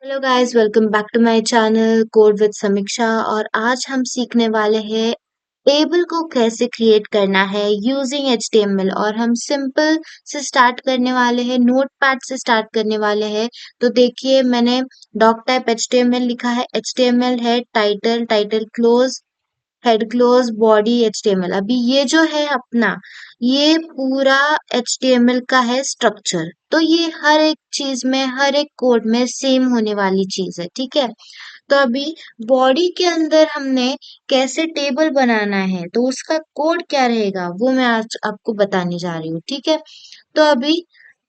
Hello guys, welcome back to my channel code with Samiksha. और आज हम सीखने वाले हैं टेबल को कैसे क्रिएट करना है यूजिंग एचटीएमएल। और हम सिंपल से स्टार्ट करने वाले हैं, नोटपैड से स्टार्ट करने वाले हैं। तो देखिए, मैंने डॉक टाइप एचटीएमएल लिखा है। एचटीएमएल है title, title close, head close, body HTML. अभी ये जो है अपना, ये पूरा एचटीएमएल का है स्ट्रक्चर। तो ये हर एक चीज में, हर एक कोड में सेम होने वाली चीज है, ठीक है। तो अभी बॉडी के अंदर हमने कैसे टेबल बनाना है, तो उसका कोड क्या रहेगा वो मैं आज आपको बताने जा रही हूँ, ठीक है। तो अभी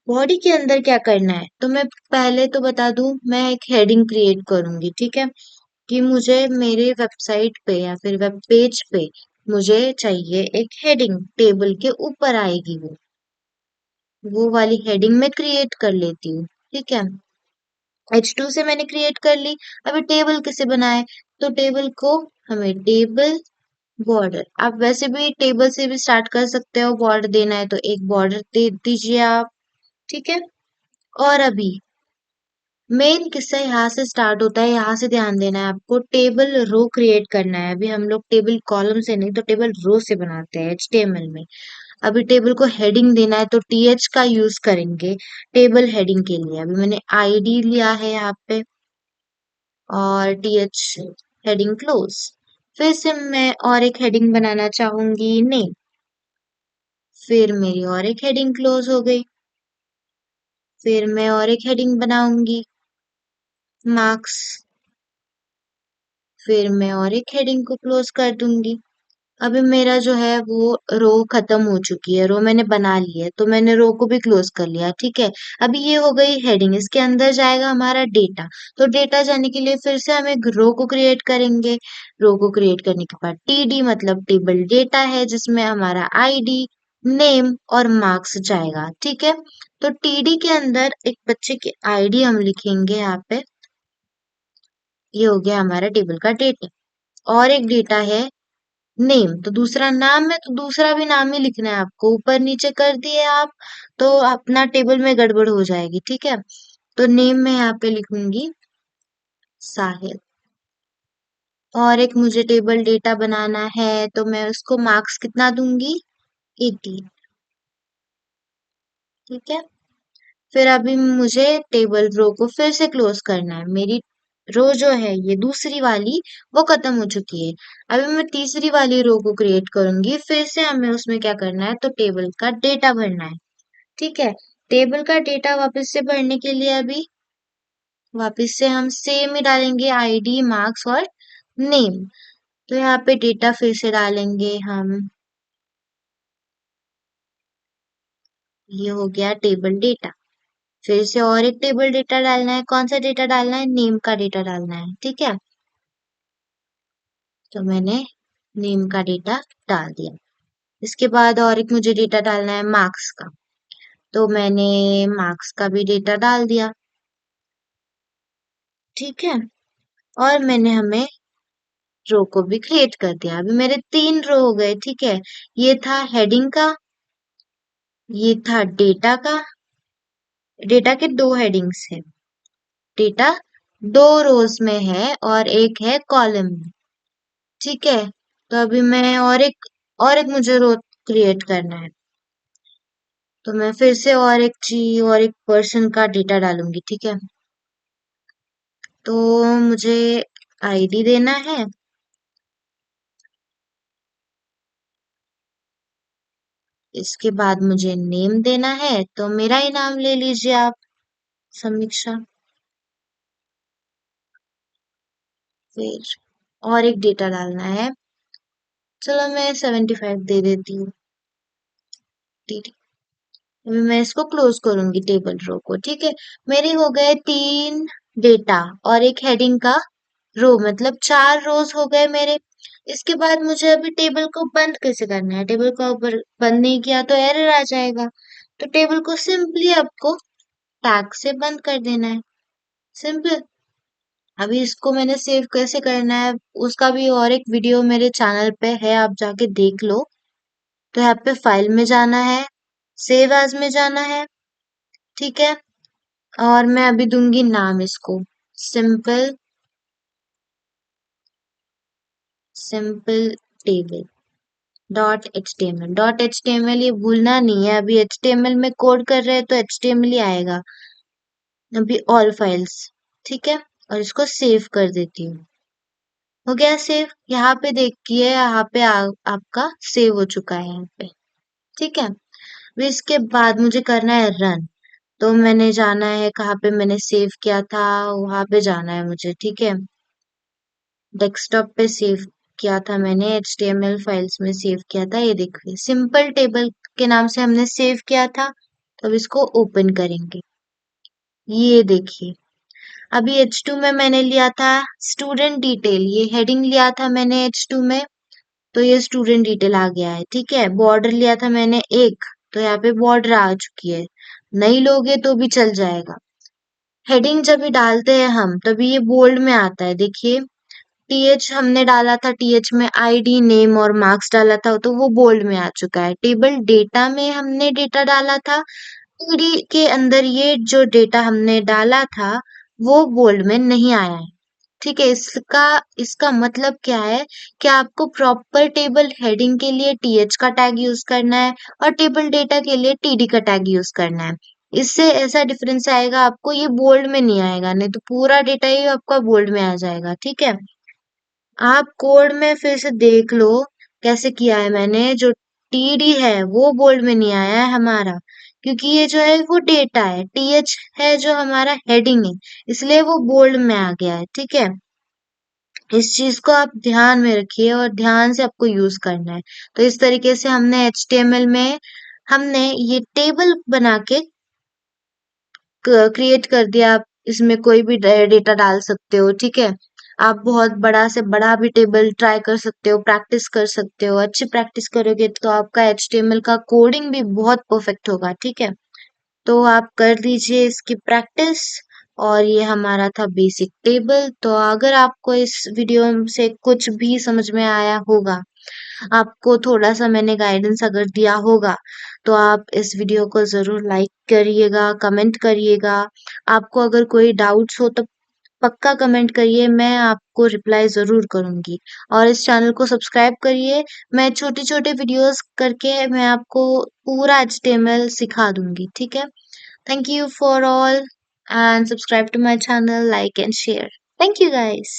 बॉडी के अंदर क्या करना है, तो मैं पहले तो बता दूं, मैं एक हेडिंग क्रिएट करूंगी, ठीक है। कि मुझे मेरे वेबसाइट पे या फिर वेब पेज पे मुझे चाहिए एक हेडिंग, टेबल के ऊपर आएगी वो वाली हेडिंग मैं क्रिएट कर लेती हूँ, ठीक है। H2 से मैंने क्रिएट कर ली। अभी टेबल कैसे बनाए, तो टेबल को हमें टेबल बॉर्डर, आप वैसे भी टेबल से भी स्टार्ट कर सकते हो। बॉर्डर देना है तो एक बॉर्डर दे दीजिए आप, ठीक है। और अभी मेन किस्सा यहाँ से स्टार्ट होता है, यहाँ से ध्यान देना है आपको। टेबल रो क्रिएट करना है। अभी हम लोग टेबल कॉलम से नहीं, तो टेबल रो से बनाते हैं एचटीएमएल में। अभी टेबल को हेडिंग देना है तो टीएच का यूज करेंगे टेबल हेडिंग के लिए। अभी मैंने आईडी लिया है यहाँ पे, और टीएच हेडिंग क्लोज। फिर से मैं और एक हेडिंग बनाना चाहूंगी, नेम। फिर मेरी और एक हेडिंग क्लोज हो गई। फिर मैं और एक हेडिंग बनाऊंगी, मार्क्स। फिर मैं और एक हेडिंग को क्लोज कर दूंगी। अभी मेरा जो है वो रो खत्म हो चुकी है, रो मैंने बना ली है, तो मैंने रो को भी क्लोज कर लिया, ठीक है। अभी ये हो गई हेडिंग, इसके अंदर जाएगा हमारा डेटा। तो डेटा जाने के लिए फिर से हम एक रो को क्रिएट करेंगे। रो को क्रिएट करने के बाद टीडी मतलब टेबल डेटा है, जिसमें हमारा आईडी, नेम और मार्क्स जाएगा, ठीक है। तो टीडी के अंदर एक बच्चे की आईडी हम लिखेंगे यहाँ पे। ये हो गया हमारा टेबल का डेटा। और एक डेटा है नेम, तो दूसरा नाम है, तो दूसरा भी नाम ही लिखना है आपको। ऊपर नीचे कर दिए आप तो अपना टेबल में गड़बड़ हो जाएगी, ठीक है। तो नेम में यहाँ पे लिखूंगी साहिल। और एक मुझे टेबल डेटा बनाना है, तो मैं उसको मार्क्स कितना दूंगी, 80, ठीक है। फिर अभी मुझे टेबल रो को फिर से क्लोज करना है। मेरी रो जो है ये दूसरी वाली, वो खत्म हो चुकी है। अभी मैं तीसरी वाली रो को क्रिएट करूंगी। फिर से हमें उसमें क्या करना है, तो टेबल का डेटा भरना है, ठीक है। टेबल का डेटा वापस से भरने के लिए अभी वापस से हम सेम ही डालेंगे, आईडी, मार्क्स और नेम। तो यहाँ पे डेटा फिर से डालेंगे हम। ये हो गया टेबल डेटा। फिर से और एक टेबल डेटा डालना है। कौन सा डेटा डालना है, नेम का डेटा डालना है, ठीक है। तो मैंने नेम का डेटा डाल दिया। इसके बाद और एक मुझे डेटा डालना है मार्क्स का, तो मैंने मार्क्स का भी डेटा डाल दिया, ठीक है। और मैंने हमें रो को भी क्रिएट कर दिया। अभी मेरे 3 रो हो गए, ठीक है। ये था हेडिंग का, ये था डेटा का। डेटा के 2 हेडिंग्स है, डेटा 2 रोज में है और एक है कॉलम में, ठीक है। तो अभी मैं और एक मुझे रो क्रिएट करना है। तो मैं फिर से और एक चीज और एक पर्सन का डेटा डालूंगी, ठीक है। तो मुझे आईडी देना है। इसके बाद मुझे नेम देना है, तो मेरा ही नाम ले लीजिए आप, समीक्षा। फिर और एक डेटा डालना है। चलो मैं 75 दे देती हूँ, ठीक है। अभी मैं इसको क्लोज करूंगी टेबल रो को, ठीक है। मेरे हो गए 3 डेटा और एक हेडिंग का रो, मतलब 4 रोज हो गए मेरे। इसके बाद मुझे अभी टेबल को बंद कैसे करना है, टेबल को ऊपर बंद नहीं किया तो एरर आ जाएगा। तो टेबल को सिंपली आपको टैग से बंद कर देना है, सिंपल। अभी इसको मैंने सेव कैसे करना है, उसका भी और एक वीडियो मेरे चैनल पे है, आप जाके देख लो। तो यहाँ पे फाइल में जाना है, सेव एज में जाना है, ठीक है। और मैं अभी दूंगी नाम इसको, simple simple table dot H T M L ये भूलना नहीं है। अभी HTML में कोड कर रहे हैं तो HTML ही आएगा। अभी ऑल फाइल्स, ठीक है, और इसको सेव कर देती हूँ। हो गया सेव। यहाँ पे देखिए, यहाँ पे आपका सेव हो चुका है यहाँ पे, ठीक है। फिर इसके बाद मुझे करना है रन। तो मैंने जाना है कहाँ पे मैंने सेव किया था, वहां पे जाना है मुझे, ठीक है। डेस्कटॉप पे सेव किया था मैंने, HTML फाइल्स में सेव किया था। ये देखिए सिंपल टेबल के नाम से हमने सेव किया था। तो अब इसको ओपन करेंगे। ये देखिए, अभी H2 में मैंने लिया था स्टूडेंट डिटेल, ये हेडिंग लिया था मैंने H2 में। तो ये स्टूडेंट डिटेल आ गया है, ठीक है। बॉर्डर लिया था मैंने एक, तो यहाँ पे बॉर्डर आ चुकी है। नहीं लोगे तो भी चल जाएगा। हेडिंग जब भी डालते हैं हम तभी ये बोल्ड में आता है, देखिए। टीएच हमने डाला था, टीएच में आईडी नेम और मार्क्स डाला था, तो वो बोल्ड में आ चुका है। टेबल डेटा में हमने डेटा डाला था, टीडी के अंदर ये जो डेटा हमने डाला था वो बोल्ड में नहीं आया है, ठीक है। इसका इसका मतलब क्या है कि आपको प्रॉपर टेबल हेडिंग के लिए टीएच का टैग यूज करना है और टेबल डेटा के लिए टीडी का टैग यूज करना है। इससे ऐसा डिफरेंस आएगा, आपको ये बोल्ड में नहीं आएगा, नहीं तो पूरा डेटा ही आपका बोल्ड में आ जाएगा, ठीक है। आप कोड में फिर से देख लो कैसे किया है मैंने। जो टीडी है वो बोल्ड में नहीं आया है हमारा, क्योंकि ये जो है वो डेटा है। टीएच है जो हमारा हेडिंग है, इसलिए वो बोल्ड में आ गया है, ठीक है। इस चीज को आप ध्यान में रखिए और ध्यान से आपको यूज करना है। तो इस तरीके से हमने HTML में हमने ये टेबल बना के क्रिएट कर दिया। आप इसमें कोई भी डेटा डाल सकते हो, ठीक है। आप बहुत बड़ा से बड़ा भी टेबल ट्राई कर सकते हो, प्रैक्टिस कर सकते हो। अच्छी प्रैक्टिस करोगे तो आपका HTML का कोडिंग भी बहुत परफेक्ट होगा, ठीक है। तो आप कर लीजिए इसकी प्रैक्टिस। और ये हमारा था बेसिक टेबल। तो अगर आपको इस वीडियो से कुछ भी समझ में आया होगा, आपको थोड़ा सा मैंने गाइडेंस अगर दिया होगा, तो आप इस वीडियो को जरूर लाइक करिएगा, कमेंट करिएगा। आपको अगर कोई डाउट्स हो तो पक्का कमेंट करिए, मैं आपको रिप्लाई जरूर करूंगी। और इस चैनल को सब्सक्राइब करिए। मैं छोटे छोटे वीडियोस करके मैं आपको पूरा HTML सिखा दूंगी, ठीक है। Thank you for all and subscribe to my channel, like and share. Thank you guys.